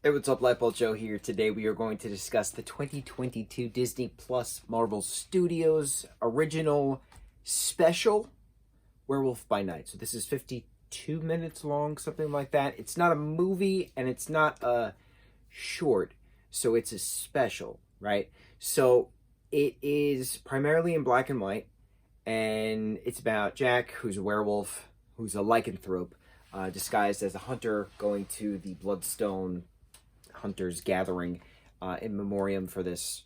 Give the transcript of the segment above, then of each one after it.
Hey, what's up, lightboltjoe here. Today we are going to discuss the 2022 Disney Plus Marvel Studios original special, Werewolf by Night. So this is 52 minutes long, something like that. It's not a movie and it's not a short, so it's a special, right? So it is primarily in black and white, and it's about Jack, who's a werewolf, who's a lycanthrope, disguised as a hunter, going to the Bloodstone hunters gathering in memoriam for this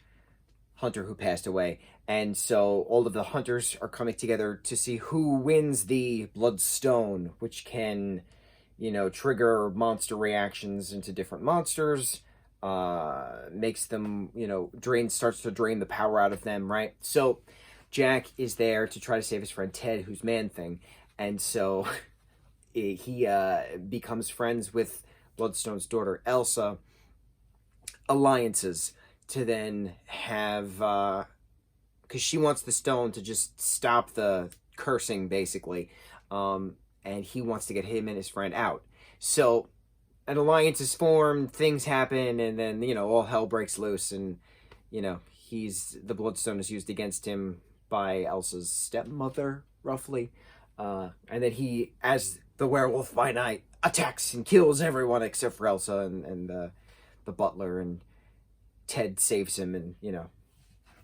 hunter who passed away. And so all of the hunters are coming together to see who wins the Bloodstone, which can, trigger monster reactions into different monsters, makes them, starts to drain the power out of them, right? So Jack is there to try to save his friend Ted, who's Man-Thing. And so he becomes friends with Bloodstone's daughter, Elsa, alliances to then have, because she wants the stone to just stop the cursing, basically, and he wants to get him and his friend out. So an alliance is formed, things happen, and then, all hell breaks loose, and, the Bloodstone is used against him by Elsa's stepmother, roughly, and then he, as the Werewolf by Night, attacks and kills everyone except for Elsa and the butler, and Ted saves him, and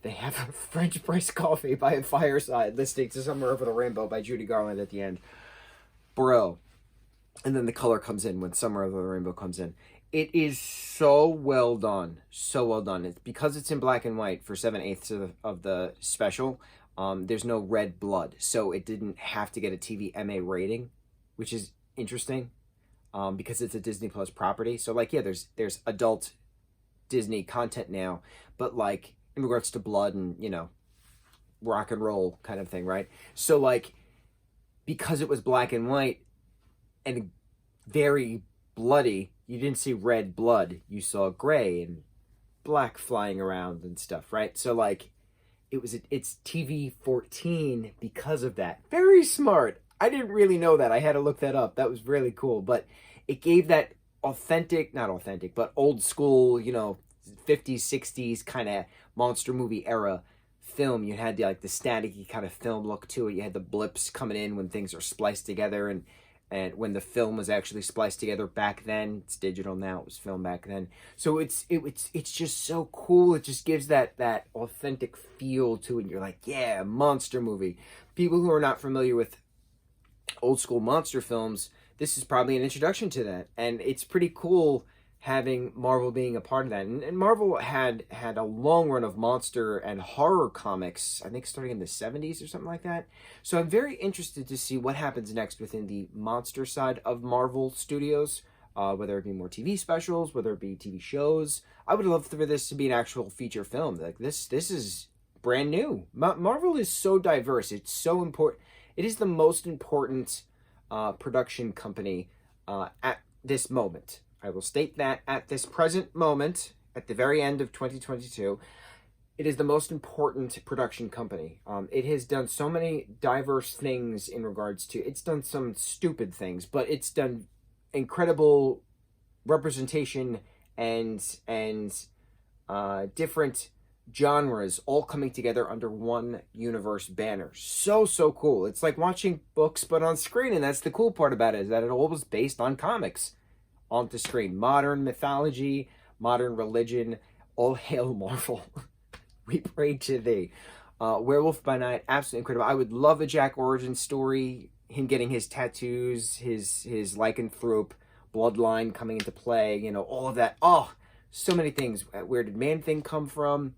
they have a French press coffee by a fireside listening to Somewhere Over the Rainbow by Judy Garland at the end. Bro. And then the color comes in when Somewhere Over the Rainbow comes in. It is so well done. So well done. It's because it's in black and white for 7/8 of the special. There's no red blood, so it didn't have to get a TV MA rating, which is interesting, because it's a Disney Plus property. So there's adult Disney content now, but in regards to blood and rock and roll kind of thing, right? So because it was black and white and very bloody, you didn't see red blood, you saw gray and black flying around and stuff, right? So it's TV 14 because of that. Very smart. I didn't really know that. I had to look that up. That was really cool, but it gave that not authentic, but old school, 50s, 60s kind of monster movie era film. You had the staticky kind of film look to it. You had the blips coming in when things are spliced together, and when the film was actually spliced together back then. It's digital now, it was film back then. So it's just so cool. It just gives that authentic feel to it. And you're like, yeah, monster movie. People who are not familiar with old school monster films, this is probably an introduction to that, and it's pretty cool having Marvel being a part of that. And Marvel had a long run of monster and horror comics, I think starting in the 70s or something like that. So I'm very interested to see what happens next within the monster side of Marvel Studios, whether it be more TV specials, whether it be TV shows. I would love for this to be an actual feature film. This is brand new. Marvel is so diverse. It's so important. It is the most important production company at this moment. I will state that at this present moment, at the very end of 2022, it is the most important production company. It has done so many diverse things in regards to, it's done some stupid things, but it's done incredible representation and different genres all coming together under one universe banner. So cool. It's like watching books but on screen, and that's the cool part about it, is that it all was based on comics onto screen. Modern mythology, modern religion, all hail Marvel. We pray to thee. Werewolf by Night, absolutely incredible. I would love a Jack origin story, him getting his tattoos, his lycanthrope bloodline coming into play, all of that. Oh, so many things. Where did Man-Thing come from?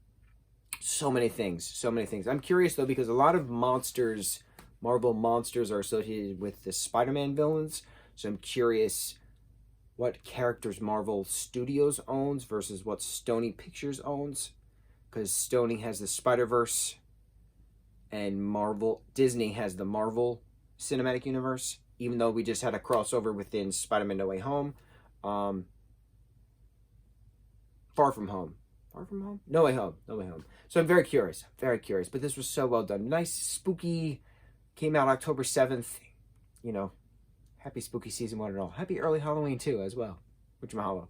So many things. I'm curious, though, because a lot of monsters, Marvel monsters, are associated with the Spider-Man villains. So I'm curious what characters Marvel Studios owns versus what Sony Pictures owns. Because Sony has the Spider-Verse, and Disney has the Marvel Cinematic Universe, even though we just had a crossover within Spider-Man No Way Home. Far From Home. No Way Home. So I'm very curious. But this was so well done. Nice, spooky, came out October 7th. Happy spooky season 1 and all. Happy early Halloween too as well. Which mahalo.